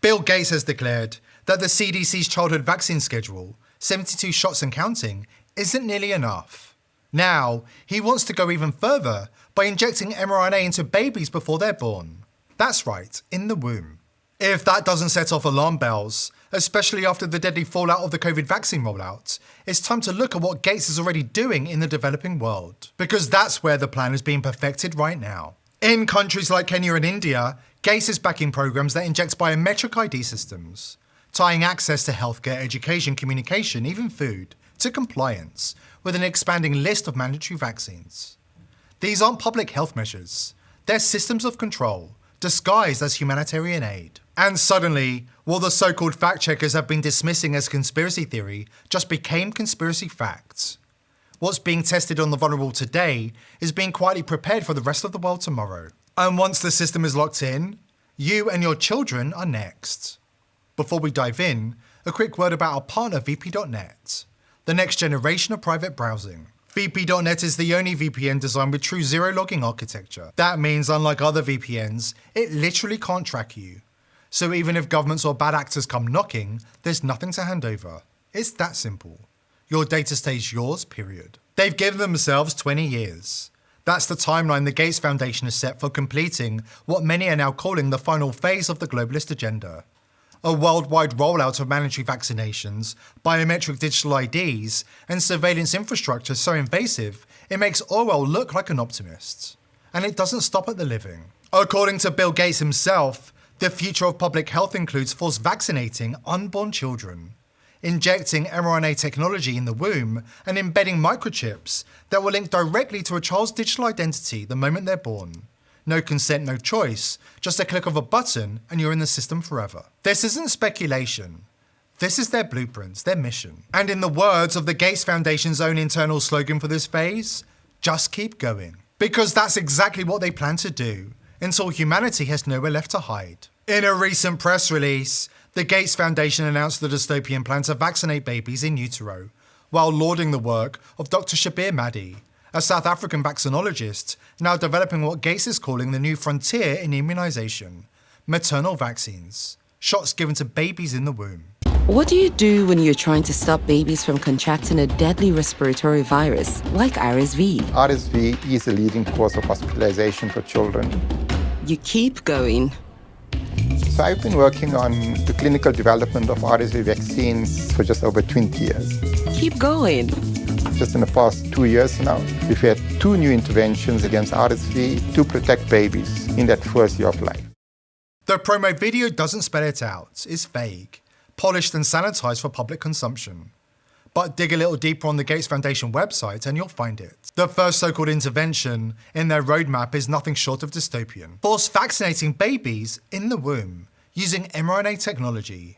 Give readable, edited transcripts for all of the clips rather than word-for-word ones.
Bill Gates has declared that the CDC's childhood vaccine schedule, 72 shots and counting, isn't nearly enough. Now, he wants to go even further by injecting mRNA into babies before they're born. That's right, in the womb. If that doesn't set off alarm bells, especially after the deadly fallout of the COVID vaccine rollout, it's time to look at what Gates is already doing in the developing world, because that's where the plan is being perfected right now. In countries like Kenya and India, Gates is backing programs that inject biometric ID systems, tying access to healthcare, education, communication, even food, to compliance, with an expanding list of mandatory vaccines. These aren't public health measures, they're systems of control, disguised as humanitarian aid. And suddenly, what the so-called fact-checkers have been dismissing as conspiracy theory just became conspiracy facts. What's being tested on the vulnerable today is being quietly prepared for the rest of the world tomorrow. And once the system is locked in, you and your children are next. Before we dive in, a quick word about our partner VP.net, the next generation of private browsing. VP.net is the only VPN designed with true zero-logging architecture. That means, unlike other VPNs, it literally can't track you. So even if governments or bad actors come knocking, there's nothing to hand over. It's that simple. Your data stays yours, period. They've given themselves 20 years. That's the timeline the Gates Foundation has set for completing what many are now calling the final phase of the globalist agenda. A worldwide rollout of mandatory vaccinations, biometric digital IDs, and surveillance infrastructure so invasive, it makes Orwell look like an optimist. And it doesn't stop at the living. According to Bill Gates himself, the future of public health includes forced vaccinating unborn children, injecting mRNA technology in the womb, and embedding microchips that will link directly to a child's digital identity the moment they're born. No consent, no choice, just a click of a button and you're in the system forever. This isn't speculation. This is their blueprints, their mission. And in the words of the Gates Foundation's own internal slogan for this phase, just keep going. Because that's exactly what they plan to do, until humanity has nowhere left to hide. In a recent press release, the Gates Foundation announced the dystopian plan to vaccinate babies in utero, while lauding the work of Dr. Shabir Madhi, a South African vaccinologist now developing what Gates is calling the new frontier in immunization, maternal vaccines, shots given to babies in the womb. What do you do when you're trying to stop babies from contracting a deadly respiratory virus like RSV? RSV is a leading cause of hospitalization for children. You keep going. So I've been working on the clinical development of RSV vaccines for just over 20 years. Keep going. Just in the past 2 years now, we've had 2 new interventions against RSV to protect babies in that first year of life. The promo video doesn't spell it out, it's vague, polished and sanitized for public consumption. But dig a little deeper on the Gates Foundation website and you'll find it. The first so-called intervention in their roadmap is nothing short of dystopian. Force vaccinating babies in the womb using mRNA technology.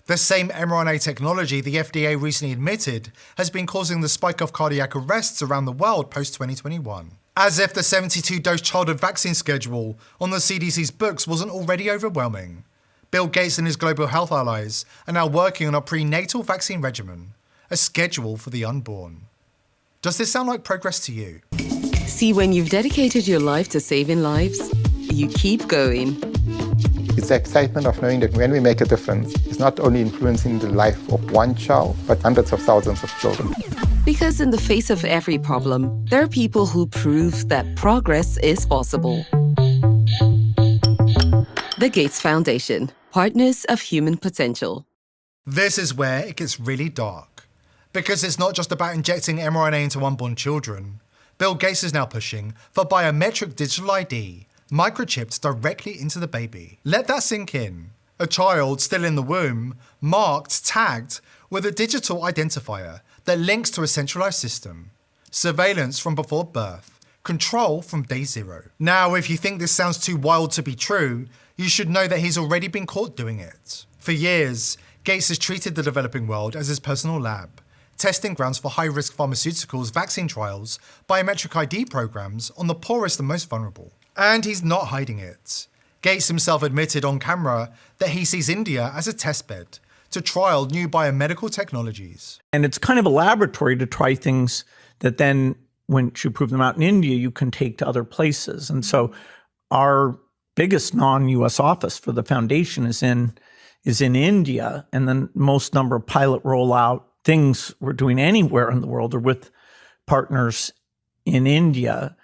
The same mRNA technology the FDA recently admitted has been causing the spike of cardiac arrests around the world post-2021. As if the 72-dose childhood vaccine schedule on the CDC's books wasn't already overwhelming. Bill Gates and his global health allies are now working on a prenatal vaccine regimen, a schedule for the unborn. Does this sound like progress to you? See, when you've dedicated your life to saving lives, you keep going. It's the excitement of knowing that when we make a difference, it's not only influencing the life of one child, but hundreds of thousands of children. Because in the face of every problem, there are people who prove that progress is possible. The Gates Foundation, partners of human potential. This is where it gets really dark. Because it's not just about injecting mRNA into unborn children. Bill Gates is now pushing for biometric digital ID, microchipped directly into the baby. Let that sink in. A child still in the womb, marked, tagged, with a digital identifier that links to a centralized system. Surveillance from before birth. Control from day zero. Now, if you think this sounds too wild to be true, you should know that he's already been caught doing it. For years, Gates has treated the developing world as his personal lab, testing grounds for high-risk pharmaceuticals, vaccine trials, biometric ID programs on the poorest and most vulnerable. And he's not hiding it. Gates himself admitted on camera that he sees India as a testbed to trial new biomedical technologies. And it's kind of a laboratory to try things that then, once you prove them out in India, you can take to other places. And so our biggest non-US office for the foundation is in is in India, and the most number of pilot rollout things we're doing anywhere in the world are with partners in India.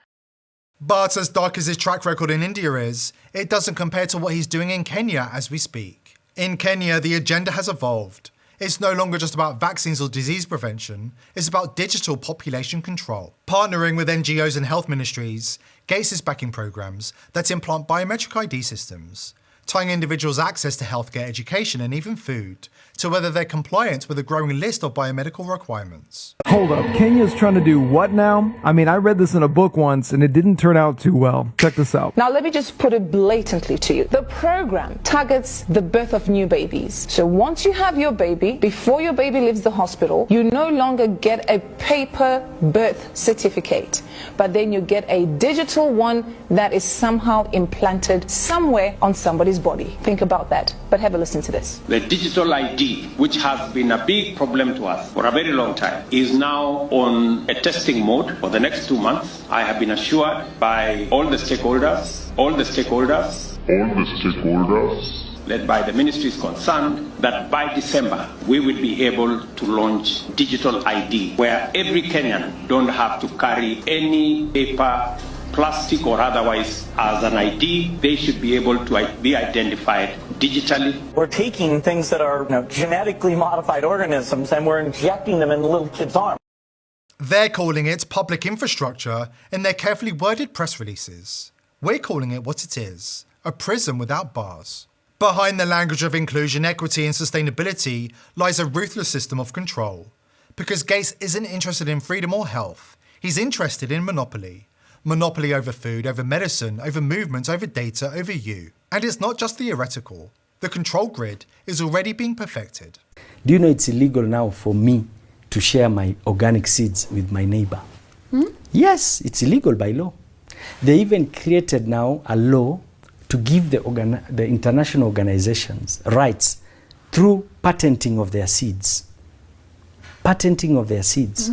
But as dark as his track record in India is, it doesn't compare to what he's doing in Kenya as we speak. In Kenya, the agenda has evolved. It's no longer just about vaccines or disease prevention, it's about digital population control. Partnering with NGOs and health ministries, Gates is backing programs that implant biometric ID systems, tying individuals' access to healthcare, education and even food to whether they're compliant with a growing list of biomedical requirements. Hold up, Kenya's trying to do what now? I mean, I read this in a book once and it didn't turn out too well. Check this out. Now let me just put it blatantly to you. The program targets the birth of new babies. So once you have your baby, before your baby leaves the hospital, you no longer get a paper birth certificate, but then you get a digital one that is somehow implanted somewhere on somebody's body. Think about that, but have a listen to this. The digital ID, which has been a big problem to us for a very long time, is now on a testing mode for the next 2 months. I have been assured by all the stakeholders led by the ministries concerned that by December we will be able to launch digital ID, where every Kenyan don't have to carry any paper, plastic or otherwise as an ID. They should be able to be identified digitally. We're taking things that are genetically modified organisms and we're injecting them in little kids' arms. They're calling it public infrastructure in their carefully worded press releases. We're calling it what it is, a prison without bars. Behind the language of inclusion, equity and sustainability lies a ruthless system of control. Because Gates isn't interested in freedom or health, he's interested in monopoly. Monopoly over food, over medicine, over movement, over data, over you. And it's not just theoretical. The control grid is already being perfected. Do you know it's illegal now for me to share my organic seeds with my neighbor? Yes, it's illegal by law. They even created now a law to give the international organizations rights through patenting of their seeds. Patenting of their seeds.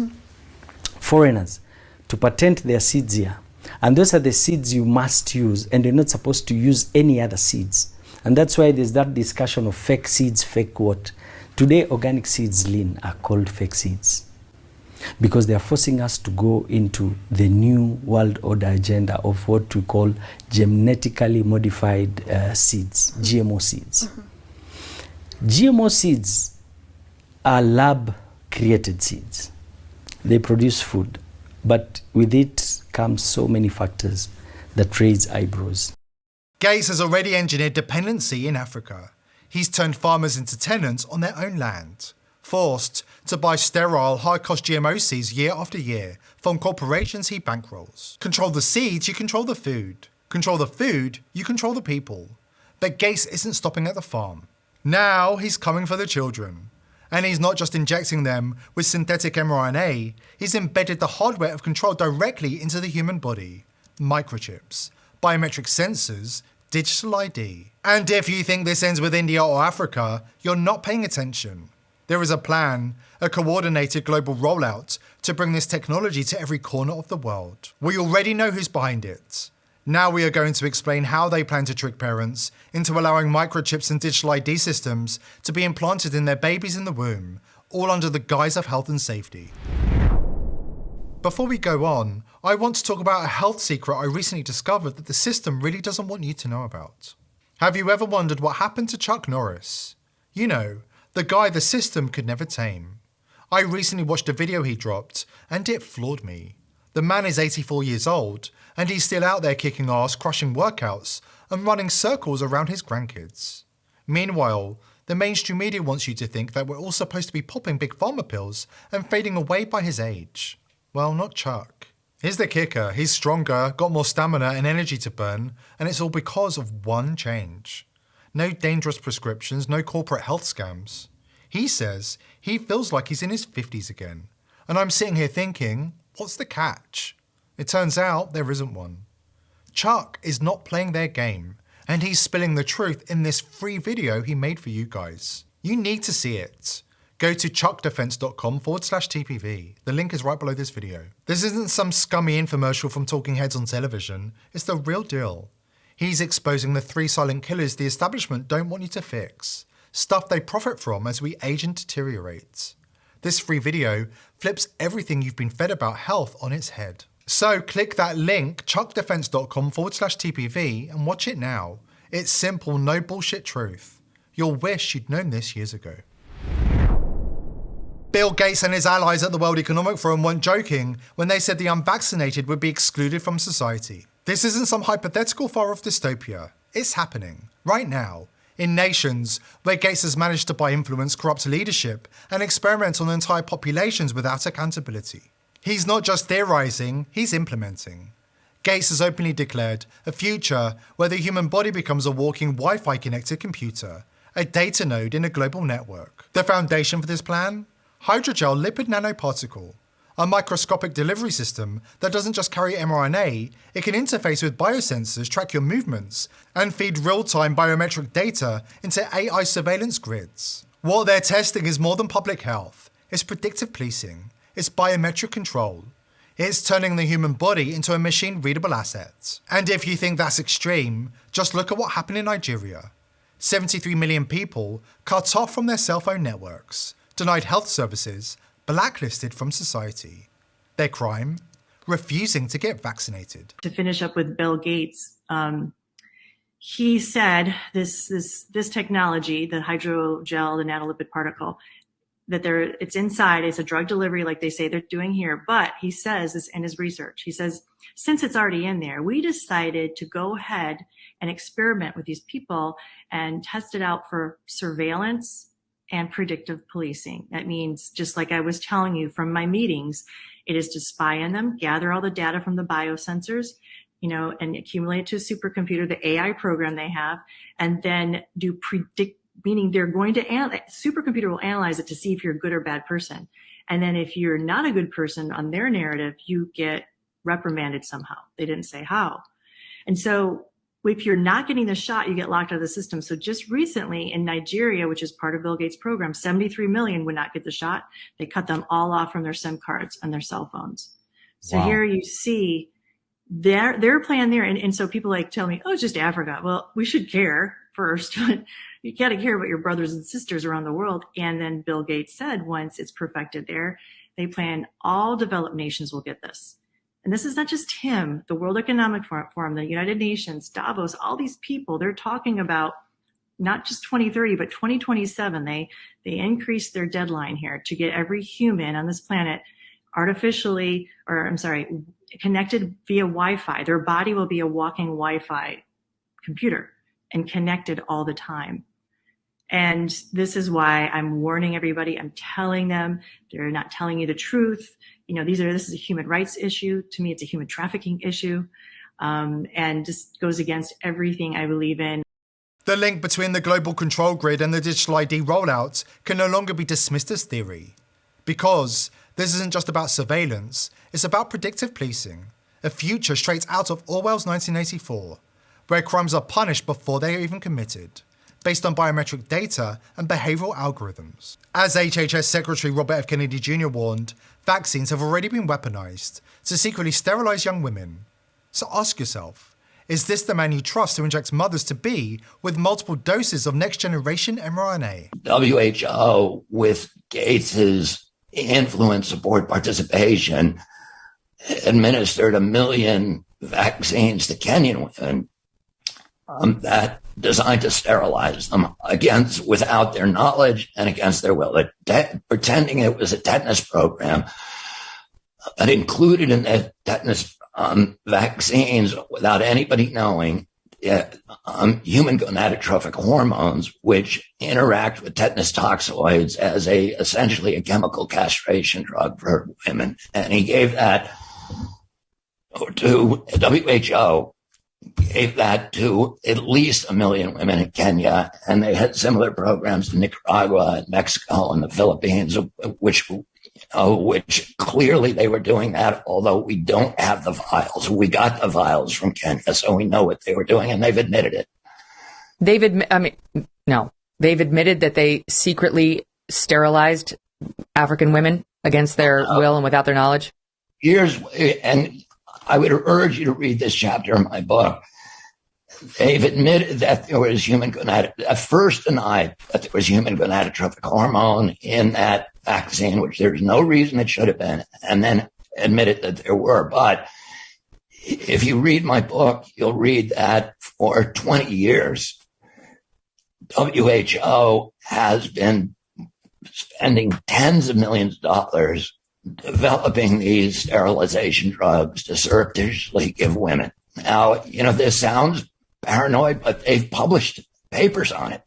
Foreigners to patent their seeds here. And those are the seeds you must use, and you're not supposed to use any other seeds. And that's why there's that discussion of fake seeds, fake what. Today, organic seeds, Lynn, are called fake seeds because they are forcing us to go into the new world order agenda of what we call genetically modified seeds, GMO seeds. GMO seeds are lab-created seeds. They produce food, but with it comes so many factors that raise eyebrows. Gates has already engineered dependency in Africa. He's turned farmers into tenants on their own land, forced to buy sterile, high-cost GMO seeds year after year from corporations he bankrolls. Control the seeds, you control the food. Control the food, you control the people. But Gates isn't stopping at the farm. Now he's coming for the children. And he's not just injecting them with synthetic mRNA, he's embedded the hardware of control directly into the human body. Microchips, biometric sensors, digital ID. And if you think this ends with India or Africa, you're not paying attention. There is a plan, a coordinated global rollout to bring this technology to every corner of the world. We already know who's behind it. Now we are going to explain how they plan to trick parents into allowing microchips and digital ID systems to be implanted in their babies in the womb, all under the guise of health and safety. Before we go on, I want to talk about a health secret I recently discovered that the system really doesn't want you to know about. Have you ever wondered what happened to Chuck Norris? You know, the guy the system could never tame. I recently watched a video he dropped, and it floored me. The man is 84 years old, and he's still out there kicking ass, crushing workouts, and running circles around his grandkids. Meanwhile, the mainstream media wants you to think that we're all supposed to be popping big pharma pills and fading away by his age. Well, not Chuck. Here's the kicker, he's stronger, got more stamina and energy to burn, and it's all because of one change. No dangerous prescriptions, no corporate health scams. He says he feels like he's in his 50s again. And I'm sitting here thinking, what's the catch? It turns out there isn't one. Chuck is not playing their game, and he's spilling the truth in this free video he made for you guys. You need to see it. Go to chuckdefense.com/TPV. The link is right below this video. This isn't some scummy infomercial from talking heads on television. It's the real deal. He's exposing the 3 silent killers the establishment don't want you to fix. stuff they profit from as we age and deteriorate. This free video flips everything you've been fed about health on its head. So click that link, chuckdefense.com/TPV, and watch it now. It's simple, no bullshit truth. You'll wish you'd known this years ago. Bill Gates and his allies at the World Economic Forum weren't joking when they said the unvaccinated would be excluded from society. This isn't some hypothetical far-off dystopia. It's happening, right now, in nations where Gates has managed to buy influence, corrupt leadership, and experiment on entire populations without accountability. He's not just theorizing, he's implementing. Gates has openly declared a future where the human body becomes a walking Wi-Fi connected computer, a data node in a global network. The foundation for this plan? Hydrogel lipid nanoparticle, a microscopic delivery system that doesn't just carry mRNA, it can interface with biosensors, track your movements, and feed real-time biometric data into AI surveillance grids. What they're testing is more than public health. It's predictive policing. It's biometric control. It's turning the human body into a machine-readable asset. And if you think that's extreme, just look at what happened in Nigeria. 73 million people cut off from their cell phone networks, denied health services, blacklisted from society. Their crime? Refusing to get vaccinated. To finish up with Bill Gates, he said this technology, the hydrogel, the nanolipid particle, that it's inside, it's a drug delivery like they say they're doing here. But he says this in his research. He says, since it's already in there, we decided to go ahead and experiment with these people and test it out for surveillance and predictive policing. That means, just like I was telling you from my meetings, it is to spy on them, gather all the data from the biosensors, and accumulate it to a supercomputer, the AI program they have, and then do predict, meaning they're going to supercomputer will analyze it to see if you're a good or bad person. And then if you're not a good person on their narrative, you get reprimanded somehow. They didn't say how. And so if you're not getting the shot, you get locked out of the system. So just recently in Nigeria, which is part of Bill Gates' program, 73 million would not get the shot. They cut them all off from their SIM cards and their cell phones. So Here you see their plan there. And so people tell me, oh, it's just Africa. Well, we should care first, but you got to care about your brothers and sisters around the world. And then Bill Gates said once it's perfected there, they plan all developed nations will get this. And this is not just him, the World Economic Forum, the United Nations, Davos, all these people, they're talking about not just 2030, but 2027. They increased their deadline here to get every human on this planet connected via Wi-Fi. Their body will be a walking Wi-Fi computer and connected all the time. And this is why I'm warning everybody. I'm telling them they're not telling you the truth. This is a human rights issue. To me, it's a human trafficking issue, and just goes against everything I believe in. The link between the global control grid and the digital ID rollout can no longer be dismissed as theory. Because this isn't just about surveillance, it's about predictive policing, a future straight out of Orwell's 1984, where crimes are punished before they are even committed, based on biometric data and behavioral algorithms. As HHS Secretary Robert F. Kennedy Jr. warned, vaccines have already been weaponized to secretly sterilize young women. So ask yourself, is this the man you trust to inject mothers-to-be with multiple doses of next-generation mRNA? WHO, with Gates's influence, support, participation, administered 1 million vaccines to Kenyan women that designed to sterilize them without their knowledge and against their will. Pretending it was a tetanus program that included in the tetanus vaccines, without anybody knowing, human gonadotrophic hormones, which interact with tetanus toxoids as essentially a chemical castration drug for women. And he gave that to WHO, gave that to at least 1 million women in Kenya, and they had similar programs in Nicaragua and Mexico and the Philippines, which clearly they were doing that, although we don't have the vials. We got the vials from Kenya, so we know what they were doing, and they've admitted it. They've admitted that they secretly sterilized African women against their will and without their knowledge. And I would urge you to read this chapter in my book. They've admitted that there was first denied that there was human gonadotrophic hormone in that vaccine, which there's no reason it should have been, and then admitted that there were. But if you read my book, you'll read that for 20 years, WHO has been spending tens of millions of dollars developing these sterilization drugs to surreptitiously give women. Now, this sounds paranoid, but they've published papers on it.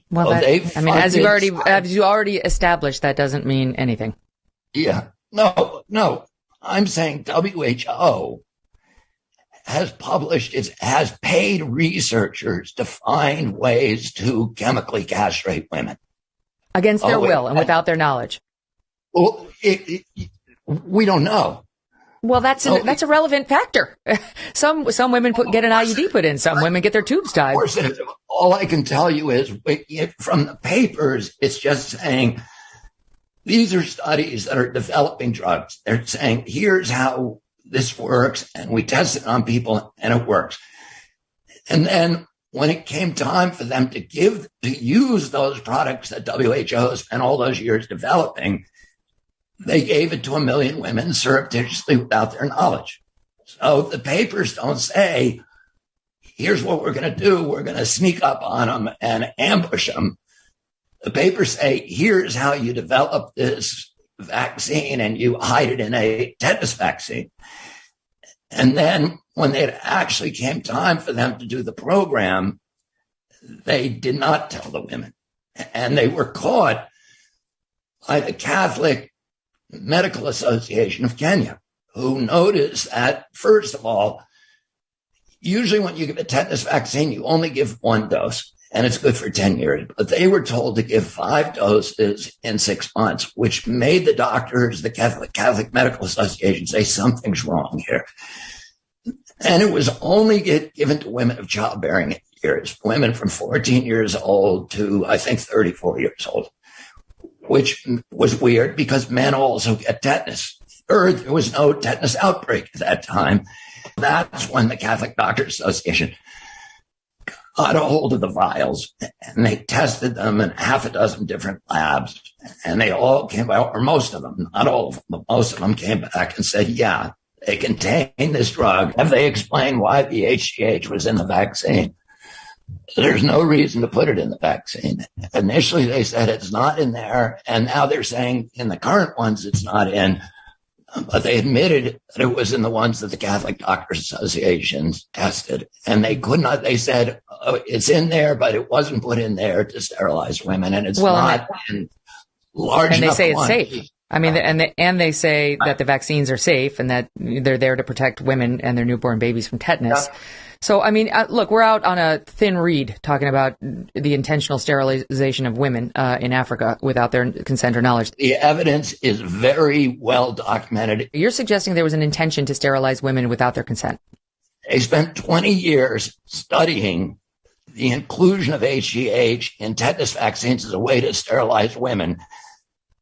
Well, as you already established, that doesn't mean anything. Yeah. No. I'm saying WHO has paid researchers to find ways to chemically castrate women. Against their will and without their knowledge. Well, we don't know. Well, that's a relevant factor. Some women get an IUD put in. Some women get their tubes tied. Of course, all I can tell you is from the papers, it's just saying these are studies that are developing drugs. They're saying here's how this works, and we test it on people, and it works. And then when it came time for them to use those products that WHO spent all those years developing, they gave it to 1 million women surreptitiously without their knowledge. So the papers don't say, here's what we're going to do. We're going to sneak up on them and ambush them. The papers say, here's how you develop this vaccine, and you hide it in a tetanus vaccine. And then when it actually came time for them to do the program, they did not tell the women. And they were caught by the Catholic Medical Association of Kenya, who noticed that, first of all, usually when you give a tetanus vaccine, you only give 1 dose, and it's good for 10 years. But they were told to give 5 doses in 6 months, which made the doctors, the Catholic Medical Association, say something's wrong here. And it was only given to women of childbearing years, women from 14 years old to, I think, 34 years old, which was weird because men also get tetanus. Third, there was no tetanus outbreak at that time. That's when the Catholic Doctors Association got a hold of the vials, and they tested them in 6 different labs, and they all came out, or most of them, not all of them, but most of them came back and said, yeah, they contain this drug. Have they explained why the HGH was in the vaccine? There's no reason to put it in the vaccine. Initially, they said it's not in there, and now they're saying in the current ones it's not in, but they admitted that it was in the ones that the Catholic Doctors Associations tested, and they could not. They said it's in there, but it wasn't put in there to sterilize women, and it's not in large enough. And they say it's quantity. safe. I mean, and they say that the vaccines are safe and that they're there to protect women and their newborn babies from tetanus. Yeah. So, I mean, look, we're out on a thin reed talking about the intentional sterilization of women in Africa without their consent or knowledge. The evidence is very well documented. You're suggesting there was an intention to sterilize women without their consent. They spent 20 years studying the inclusion of HGH in tetanus vaccines as a way to sterilize women.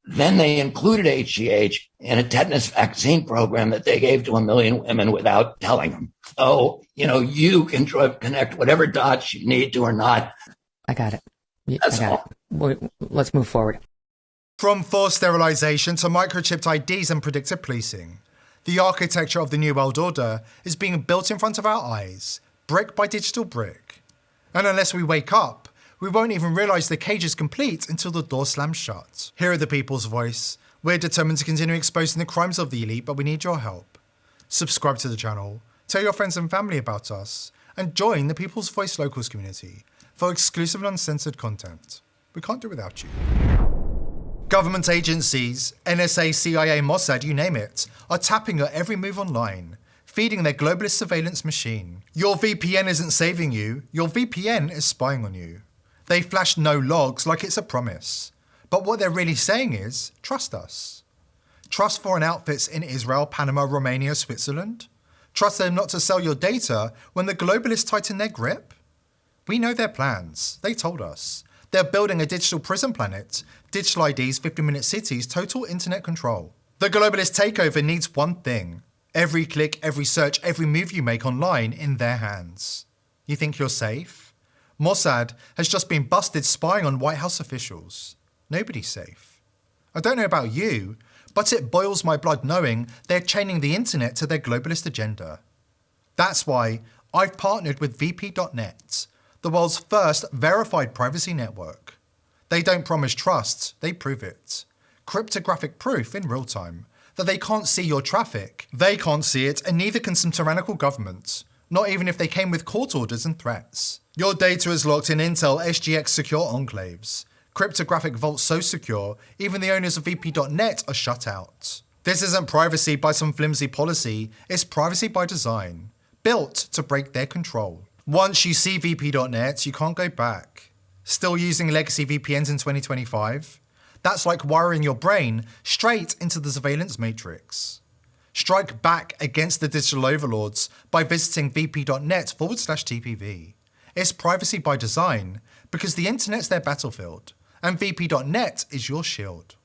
Then they included HGH in a tetanus vaccine program that they gave to 1 million women without telling them. So, you can connect whatever dots you need to or not. I got it. That's all. Let's move forward. From forced sterilization to microchipped IDs and predictive policing, the architecture of the New World Order is being built in front of our eyes, brick by digital brick. And unless we wake up, we won't even realise the cage is complete until the door slams shut. Here at the People's Voice, we're determined to continue exposing the crimes of the elite, but we need your help. Subscribe to the channel, tell your friends and family about us, and join the People's Voice Locals community for exclusive and uncensored content. We can't do without you. Government agencies, NSA, CIA, Mossad, you name it, are tapping your every move online, feeding their globalist surveillance machine. Your VPN isn't saving you, your VPN is spying on you. They flash no logs like it's a promise. But what they're really saying is, trust us. Trust foreign outfits in Israel, Panama, Romania, Switzerland? Trust them not to sell your data when the globalists tighten their grip? We know their plans. They told us. They're building a digital prison planet, digital IDs, 50-minute cities, total internet control. The globalist takeover needs one thing. Every click, every search, every move you make online in their hands. You think you're safe? Mossad has just been busted spying on White House officials. Nobody's safe. I don't know about you, but it boils my blood knowing they're chaining the internet to their globalist agenda. That's why I've partnered with VP.net, the world's first verified privacy network. They don't promise trust, they prove it. Cryptographic proof in real time that they can't see your traffic. They can't see it, and neither can some tyrannical government, not even if they came with court orders and threats. Your data is locked in Intel SGX secure enclaves. Cryptographic vaults so secure, even the owners of VP.net are shut out. This isn't privacy by some flimsy policy, it's privacy by design, built to break their control. Once you see VP.net, you can't go back. Still using legacy VPNs in 2025? That's like wiring your brain straight into the surveillance matrix. Strike back against the digital overlords by visiting vp.net/TPV. It's privacy by design because the internet's their battlefield and vp.net is your shield.